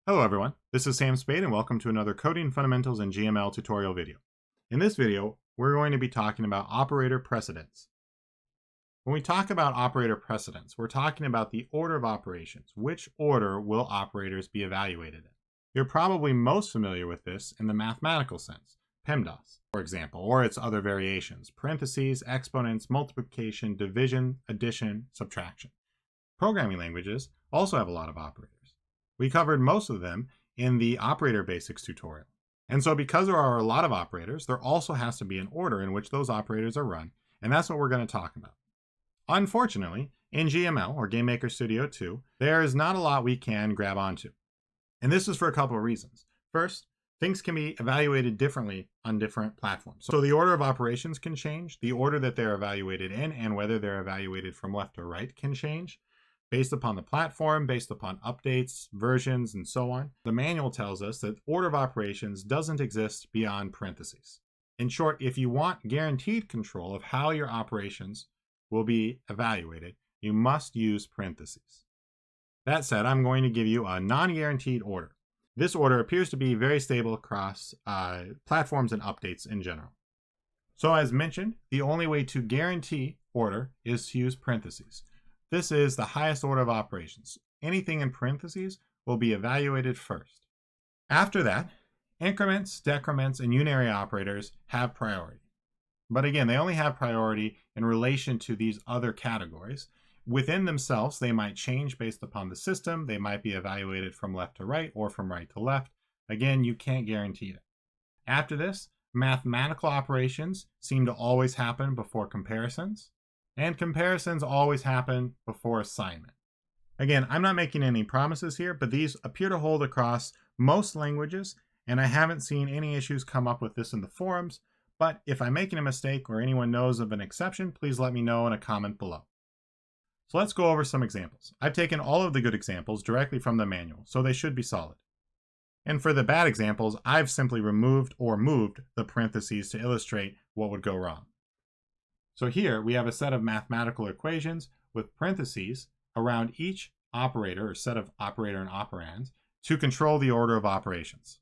Hello everyone, this is Sam Spade and welcome to another Coding Fundamentals in GML tutorial video. In this video, we're going to be talking about operator precedence. When we talk about operator precedence, we're talking about the order of operations. Which order will operators be evaluated in? You're probably most familiar with this in the mathematical sense, PEMDAS, for example, or its other variations, parentheses, exponents, multiplication, division, addition, subtraction. Programming languages also have a lot of operators. We covered most of them in the operator basics tutorial. And so because there are a lot of operators, there also has to be an order in which those operators are run, and that's what we're going to talk about. Unfortunately, in GML, or GameMaker Studio 2, there is not a lot we can grab onto. And this is for a couple of reasons. First, things can be evaluated differently on different platforms. So the order of operations can change, the order that they're evaluated in, and whether they're evaluated from left to right can change, based upon the platform, based upon updates, versions, and so on. The manual tells us that order of operations doesn't exist beyond parentheses. In short, if you want guaranteed control of how your operations will be evaluated, you must use parentheses. That said, I'm going to give you a non-guaranteed order. This order appears to be very stable across platforms and updates in general. So as mentioned, the only way to guarantee order is to use parentheses. This is the highest order of operations. Anything in parentheses will be evaluated first. After that, increments, decrements, and unary operators have priority. But again, they only have priority in relation to these other categories. Within themselves, they might change based upon the system. They might be evaluated from left to right or from right to left. Again, you can't guarantee it. After this, mathematical operations seem to always happen before comparisons. And comparisons always happen before assignment. Again, I'm not making any promises here, but these appear to hold across most languages, and I haven't seen any issues come up with this in the forums, but if I'm making a mistake or anyone knows of an exception, please let me know in a comment below. So let's go over some examples. I've taken all of the good examples directly from the manual, so they should be solid. And for the bad examples, I've simply removed or moved the parentheses to illustrate what would go wrong. So here we have a set of mathematical equations with parentheses around each operator or set of operator and operands to control the order of operations.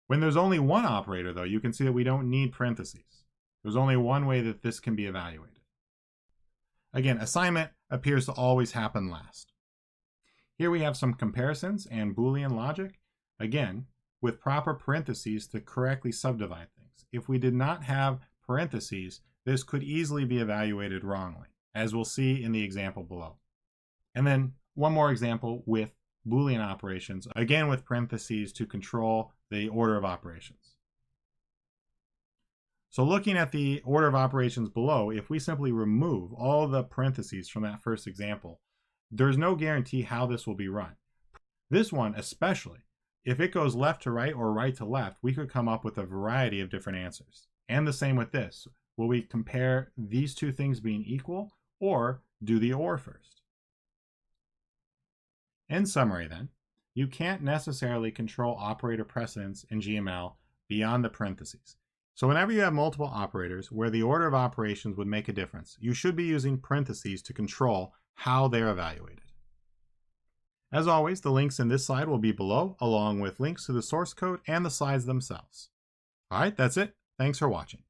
When there's only one operator though, you can see that we don't need parentheses. There's only one way that this can be evaluated. Again, assignment appears to always happen last. Here we have some comparisons and Boolean logic, again, with proper parentheses to correctly subdivide things. If we did not have parentheses, this could easily be evaluated wrongly, as we'll see in the example below. And then one more example with Boolean operations, again with parentheses to control the order of operations. So looking at the order of operations below, if we simply remove all the parentheses from that first example, there's no guarantee how this will be run. This one especially, if it goes left to right or right to left, we could come up with a variety of different answers. And the same with this. Will we compare these two things being equal or do the OR first? In summary then, you can't necessarily control operator precedence in GML beyond the parentheses. So whenever you have multiple operators where the order of operations would make a difference, you should be using parentheses to control how they're evaluated. As always, the links in this slide will be below, along with links to the source code and the slides themselves. All right, that's it. Thanks for watching.